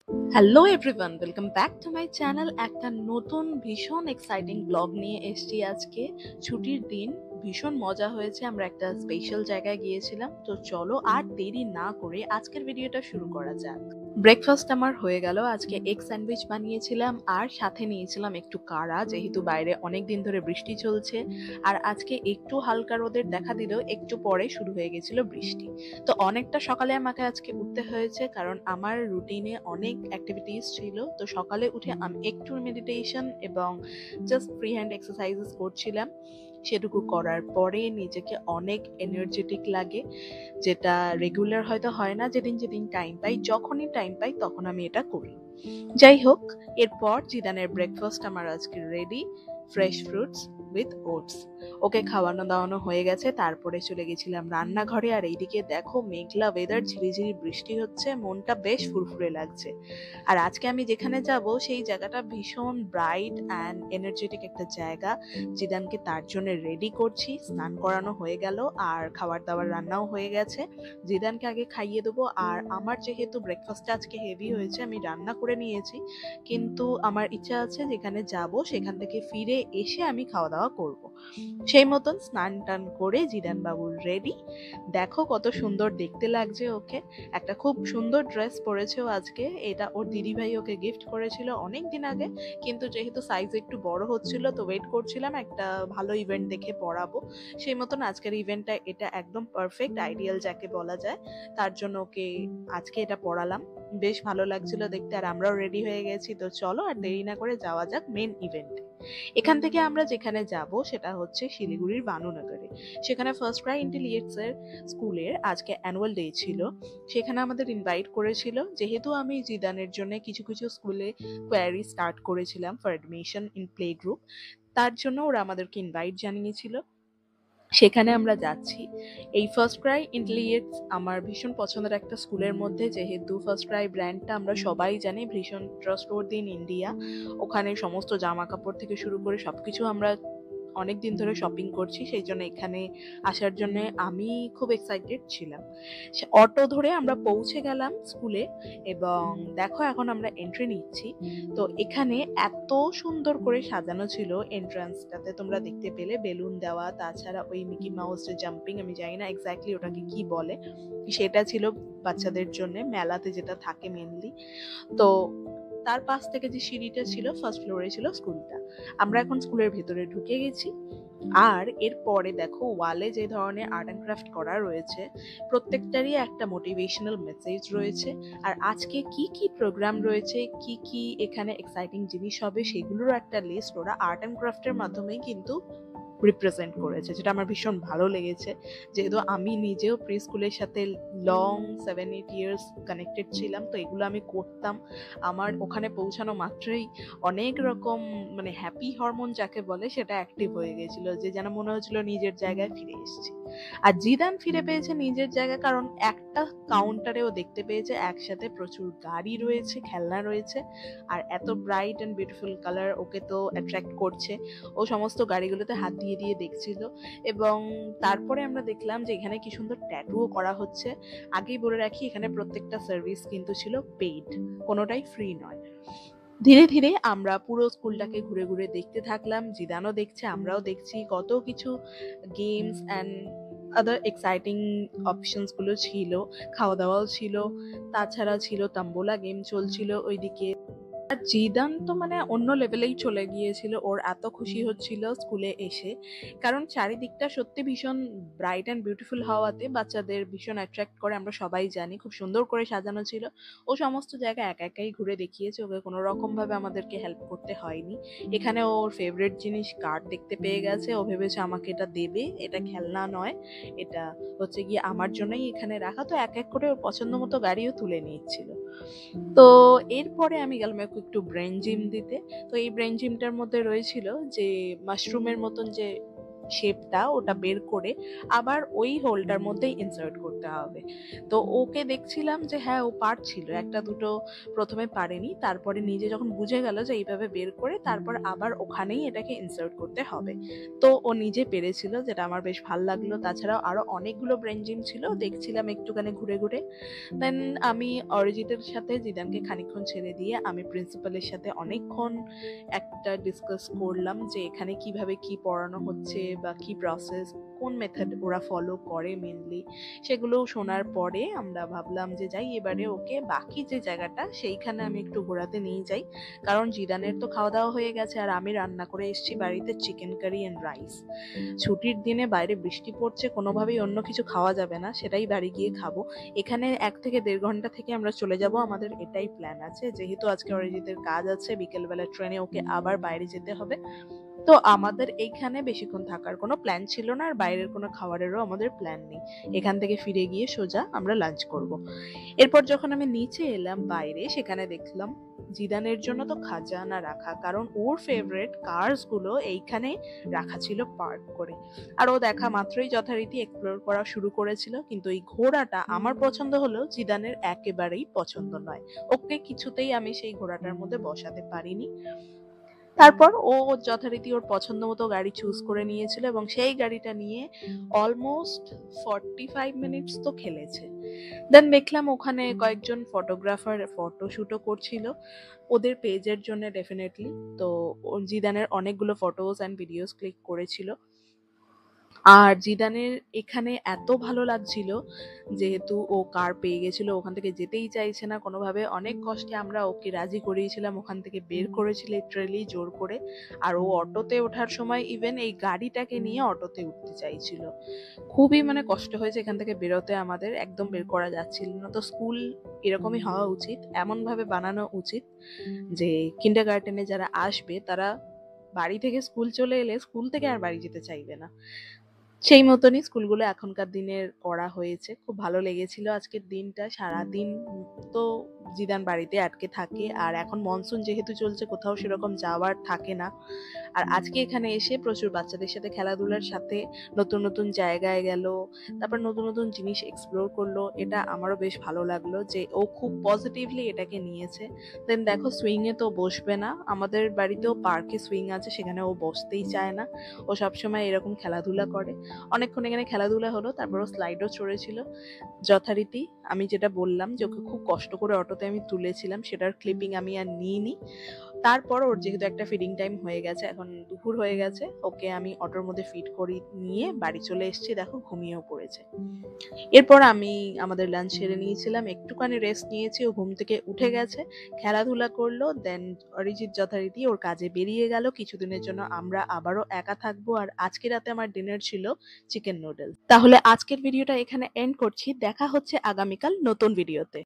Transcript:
Hello everyone, welcome back to my channel. একটা নতুন ভীষণ এক্সাইটিং ব্লগ নিয়ে এসেছি আজকে। ছুটির দিন, ভীষণ মজা হয়েছে। আমরা একটা স্পেশাল জায়গায় গিয়েছিলাম। তো চলো আর দেরি না করে আজকের ভিডিওটা শুরু করা যাক। ব্রেকফাস্ট আমার হয়ে গেল। আজকে এগ স্যান্ডউইচ বানিয়েছিলাম আর সাথে নিয়েছিলাম একটু কাড়া, যেহেতু বাইরে অনেক দিন ধরে বৃষ্টি চলছে। আর আজকে একটু হালকা রোদের দেখা দিলেও একটু পরে শুরু হয়ে গেছিল বৃষ্টি। তো অনেকটা সকালে আমাকে আজকে উঠতে হয়েছে, কারণ আমার রুটিনে অনেক অ্যাক্টিভিটিস ছিল। তো সকালে উঠে আমি একটু মেডিটেশন এবং জাস্ট ফ্রি হ্যান্ড এক্সারসাইজেস করছিলাম। সেটুকু করার পরে নিজেকে অনেক এনার্জেটিক লাগে, যেটা রেগুলার হয়তো হয় না। যেদিন যেদিন টাইম পাই, যখনই টাইম পাই তখন আমি এটা করি। যাই হোক, এরপর জিদানের ব্রেকফাস্ট আমার আজকে ready, fresh fruits with oats. ওকে খাওয়ানো দাওয়ানো হয়ে গেছে, তারপরে চলে গেছিলাম রান্নাঘরে। আর এইদিকে দেখো, মেঘলা ওয়েদার, ঝিরিঝিরি বৃষ্টি হচ্ছে, মনটা বেশ ফুরফুরে লাগছে। আর আজকে আমি যেখানে যাব সেই জায়গাটা ভীষণ ব্রাইট অ্যান্ড এনার্জেটিক একটা জায়গা। জিদানকে তার জন্য রেডি করছি। স্নান করানো হয়ে গেল আর খাবার দাবার রান্নাও হয়ে গেছে। জিদানকে আগে খাইয়ে দেবো। আর আমার যেহেতু ব্রেকফাস্টটা আজকে হেভি হয়েছে, আমি রান্না করে নিয়েছি, কিন্তু আমার ইচ্ছা আছে যেখানে যাব সেখান থেকে ফিরে এসে আমি খাওয়া দাওয়া করব। সেই মতন স্নান টান করে জিদান বাবু রেডি। দেখো কত সুন্দর দেখতে লাগছে ওকে। একটা খুব সুন্দর ড্রেস পরেছে ও আজকে। এটা ওর দিদিভাই ওকে গিফট করেছিল অনেক দিন আগে, কিন্তু যেহেতু সাইজ একটু বড় হচ্ছিল তো ওয়েট করছিলাম একটা ভালো ইভেন্ট দেখে পরাবো। সেই মতন আজকের ইভেন্টটা এটা একদম পারফেক্ট, আইডিয়াল যাকে বলা যায়। তার জন্য ওকে আজকে এটা পরালাম। বেশ ভালো লাগছিল দেখতে। আর আমরাও রেডি হয়ে গেছি। তো চলো আর দেরি না করে যাওয়া যাক মেন ইভেন্টে। এখান থেকে আমরা যেখানে যাব সেটা হচ্ছে শিলিগুড়ির বানুনগরে। সেখানে ফার্স্ট ক্রাই ইন্টেলিজেন্স এর স্কুলের আজকে অ্যানুয়াল ডে ছিল। সেখানে আমাদের ইনভাইট করেছিল, যেহেতু আমি জিদানের জন্য কিছু কিছু স্কুলে কোয়ারি স্টার্ট করেছিলাম for admission in play group. তার জন্য ওরা আমাদেরকে ইনভাইট জানিয়েছিল। সেখানে আমরা যাচ্ছি। এই ফার্স্ট ক্রাই ইন্টেলিজেন্স আমার ভীষণ পছন্দের একটা স্কুলের মধ্যে, যেহেতু ফার্স্ট ক্রাই ব্র্যান্ডটা আমরা সবাই জানি ভীষণ ট্রাস্টওয়ার্দি ইন ইন্ডিয়া। ওখানে সমস্ত জামা কাপড় থেকে শুরু করে সবকিছু আমরা অনেক দিন ধরে শপিং করছি, সেই জন্য এখানে আসার জন্য আমি খুব এক্সাইটেড ছিলাম। অটো ধরে আমরা পৌঁছে গেলাম স্কুলে এবং দেখো এখন আমরা এন্ট্রি নিচ্ছি। তো এখানে এত সুন্দর করে সাজানো ছিল এন্ট্রান্সটাতে, তোমরা দেখতে পেলে বেলুন দেওয়া, তাছাড়া ওই মিকি মাউস যে জাম্পিং, আমি জানি না এক্স্যাক্টলি ওটাকে কি বলে, সেটা ছিল বাচ্চাদের জন্য, মেলাতে যেটা থাকে মেনলি। তো তার পাশ থেকে যে সিঁড়িটা ছিল, ফার্স্ট ফ্লোরে ছিল স্কুলটা। আমরা এখন স্কুলের ভেতরে ঢুকে গেছি। আর এরপরে দেখো ওয়ালে যে ধরনের আর্ট অ্যান্ড ক্রাফট করা রয়েছে, প্রত্যেকটারই একটা মোটিভেশনাল মেসেজ রয়েছে। আর আজকে কি কি প্রোগ্রাম রয়েছে, কি কি এখানে এক্সাইটিং জিনিস হবে, সেগুলোরও একটা লিস্ট ওরা আর্ট অ্যান্ড ক্রাফটের মাধ্যমেই কিন্তু রিপ্রেজেন্ট করেছে, যেটা আমার ভীষণ ভালো লেগেছে। যেহেতু আমি নিজেও প্রি স্কুলের সাথে লং 7-8 ইয়ার্স কানেক্টেড ছিলাম, তো এগুলো আমি করতাম। আমার ওখানে পৌঁছানো মাত্রই অনেক রকম মানে হ্যাপি হরমোন যাকে বলে সেটা অ্যাক্টিভ হয়ে গেছিল, যে যেন মনে হচ্ছিল নিজের জায়গায় ফিরে এসেছি। আর জিদান ফিরে পেয়েছে নিজের জায়গা, কারণ একটা কাউন্টারেও দেখতে পেয়েছে একসাথে প্রচুর গাড়ি রয়েছে, খেলনা রয়েছে। আর এত bright and beautiful colour okay তো অ্যাট্রাক্ট করছে। ও সমস্ত গাড়িগুলোতে হাত দিয়ে দিয়ে দেখছিল। এবং তারপরে আমরা দেখলাম যে এখানে কি সুন্দর ট্যাটুও করা হচ্ছে। আগেই বলে রাখি, এখানে প্রত্যেকটা সার্ভিস কিন্তু ছিল পেইড, কোনোটাই ফ্রি নয়। ধীরে ধীরে আমরা পুরো স্কুলটাকে ঘুরে ঘুরে দেখতে থাকলাম। জিদানও দেখছে, আমরাও দেখছি। কত কিছু games and other exciting options গুলো ছিল। খাওয়া দাওয়াও ছিল, তাছাড়া ছিল তাম্বোলা গেম চলছিল ওইদিকে। আর জিদান তো মানে অন্য লেভেলেই চলে গিয়েছিল, ওর এত খুশি হচ্ছিল স্কুলে এসে। কারণ চারিদিকটা সত্যি ভীষণ ব্রাইট অ্যান্ড বিউটিফুল হওয়াতে বাচ্চাদের ভীষণ অ্যাট্রাক্ট করে, আমরা সবাই জানি। খুব সুন্দর করে সাজানো ছিল। ও সমস্ত জায়গা একা একাই ঘুরে দেখিয়েছে, ওকে কোনো রকম ভাবে আমাদেরকে হেল্প করতে হয়নি। এখানে ওর ফেভারিট জিনিস কার্ড দেখতে পেয়ে গেছে, ও ভেবেছে আমাকে এটা দেবে, এটা খেলনা নয়, এটা হচ্ছে গিয়ে আমার জন্যই এখানে রাখা। তো এক এক করে ওর পছন্দ মতো গাড়িও তুলে নিচ্ছিল। তো এরপরে আমি গেলাম একটু ব্রেন জিম দিতে। তো এই ব্রেন জিমটার মধ্যে রয়েছিল যে মাশরুমের মতন যে শেপটা ওটা বের করে আবার ওই হোলটার মধ্যেই ইনসার্ট করতে হবে। তো ওকে দেখছিলাম যে হ্যাঁ ও পারছিল, একটা দুটো প্রথমে পারেনি, তারপরে নিজে যখন বুঝে গেল যে এইভাবে বের করে তারপর আবার ওখানেই এটাকে ইনসার্ট করতে হবে, তো ও নিজে পেরেছিল, যেটা আমার বেশ ভালো লাগলো। তাছাড়াও আরো অনেকগুলো ব্রেন জিম ছিল, দেখছিলাম একটুখানি ঘুরে ঘুরে। দেন আমি অরিজিতের সাথে জিদানকে খানিকক্ষণ ছেড়ে দিয়ে আমি প্রিন্সিপালের সাথে অনেকক্ষণ একটা ডিসকাস করলাম যে এখানে কিভাবে কি পড়ানো হচ্ছে বা কি প্রসেস, কোন মেথড ওরা ফলো করে মেনলি, সেগুলো শোনার পরে আমরা ভাবলাম যে যাই এবারে ওকে বাকি যে জায়গাটা সেইখানে আমি একটু ঘোরাতে নিয়ে যাই, কারণ জিদানের তো খাওয়া দাওয়া হয়ে গেছে আর আমি রান্না করে এসেছি বাড়িতে চিকেন কারি অ্যান্ড রাইস। ছুটির দিনে বাইরে বৃষ্টি পড়ছে, কোনোভাবেই অন্য কিছু খাওয়া যাবে না, সেটাই বাড়ি গিয়ে খাবো। এখানে 1 থেকে 1.5 ঘন্টা থেকে আমরা চলে যাব, আমাদের এটাই প্ল্যান আছে, যেহেতু আজকে অরিজিতের কাজ আছে, বিকেলবেলা ট্রেনে ওকে আবার বাইরে যেতে হবে। তো আমাদের এইখানে বেশিক্ষণ থাকার কোনো প্ল্যান ছিল না, আর বাইরের কোনো খাবারেরও আমাদের প্ল্যান নেই। এখান থেকে ফিরে গিয়ে সোজা আমরা লাঞ্চ করব। এরপর যখন আমি নিচে এলাম বাইরে, সেখানে দেখলাম জিদানের জন্য তো খাজানা রাখা, কারণ ওর ফেভারিট কার্স গুলো এইখানে রাখা ছিল পার্ক করে। আর ও দেখা মাত্রই যথারীতি এক্সপ্লোর করা শুরু করেছিল, কিন্তু এই ঘোড়াটা আমার পছন্দ হলেও জিদানের একেবারেই পছন্দ নয়। ওকে কিছুতেই আমি সেই ঘোড়াটার মধ্যে বসাতে পারিনি। তারপর ও যথারীতি ওর পছন্দ মতো গাড়ি চুজ করে নিয়েছিল এবং সেই গাড়িটা নিয়ে অলমোস্ট 45 মিনিটস তো খেলেছে। দেন দেখলাম ওখানে কয়েকজন ফটোগ্রাফার ফটোশুটও করছিল ওদের পেজের জন্য ডেফিনেটলি। তো জিদানের অনেকগুলো ফটোস অ্যান্ড ভিডিওস ক্লিক করেছিল। আর জিদানের এখানে এত ভালো লাগছিল, যেহেতু ও কার পেয়ে গেছিল, ওখান থেকে যেতেই চাইছে না কোনোভাবে। অনেক কষ্টে আমরা ওকে রাজি করিয়েছিলাম, ওখান থেকে বের করেছি লিটারালি জোর করে। আর ও অটোতে ওঠার সময় ইভেন এই গাড়িটাকে নিয়ে অটোতে উঠতে চাইছিল। খুবই মানে কষ্ট হয়েছে এখান থেকে বেরোতে, আমাদের একদম বের করা যাচ্ছিল না। তো স্কুল এরকমই হওয়া উচিত, এমন ভাবে বানানো উচিত যে কিন্ডারগার্টেনে যারা আসবে তারা বাড়ি থেকে স্কুল চলে এলে স্কুল থেকে আর বাড়ি যেতে চাইবে না। সেই মতনই স্কুলগুলো এখনকার দিনের করা হয়েছে। খুব ভালো লেগেছিল আজকের দিনটা। সারাদিন তো জিদান বাড়িতে আটকে থাকে, আর এখন মনসুন যেহেতু চলছে কোথাও সেরকম যাওয়ার থাকে না। আর আজকে এখানে এসে প্রচুর বাচ্চাদের সাথে খেলাধুলার সাথে নতুন নতুন জায়গায় গেল, তারপর নতুন নতুন জিনিস এক্সপ্লোর করলো। এটা আমারও বেশ ভালো লাগলো যে ও খুব পজিটিভলি এটাকে নিয়েছে। দেন দেখো সুইং এ তো বসবে না, আমাদের বাড়িতেও পার্কে সুইং আছে, সেখানে ও বসতেই চায় না। ও সবসময় এরকম খেলাধুলা করে। অনেকক্ষণ এখানে খেলাধুলা হলো, তারপর ও স্লাইডও চড়েছিল যথারীতি। আমি যেটা বললাম যে ওকে খুব কষ্ট করে অটোতে আমি তুলেছিলাম, সেটার ক্লিপিং আমি আর নিইনি। তারপর ওর যেহেতু একটা ফিডিং টাইম হয়ে গেছে, এখন দুপুর হয়ে গেছে, ওকে আমি অটোর মধ্যে ফিড করি নিয়ে বাড়ি চলে এসেছি, দেখো ঘুমিয়েও পড়েছে। এরপর আমি আমাদের লাঞ্চ সেরে নিয়েছিলাম, একটুখানি রেস্ট নিয়েছি, ও ঘুম থেকে উঠে গেছে, খেলাধুলা করলো। দেন অরিজিৎ যথারীতি ওর কাজে বেরিয়ে গেল, কিছুদিনের জন্য আমরা আবারও একা থাকবো। আর আজকে রাতে আমার ডিনার ছিল চিকেন নুডলস। তাহলে আজকের ভিডিওটা এখানে এন্ড করছি, দেখা হচ্ছে আগামীকাল নতুন ভিডিওতে।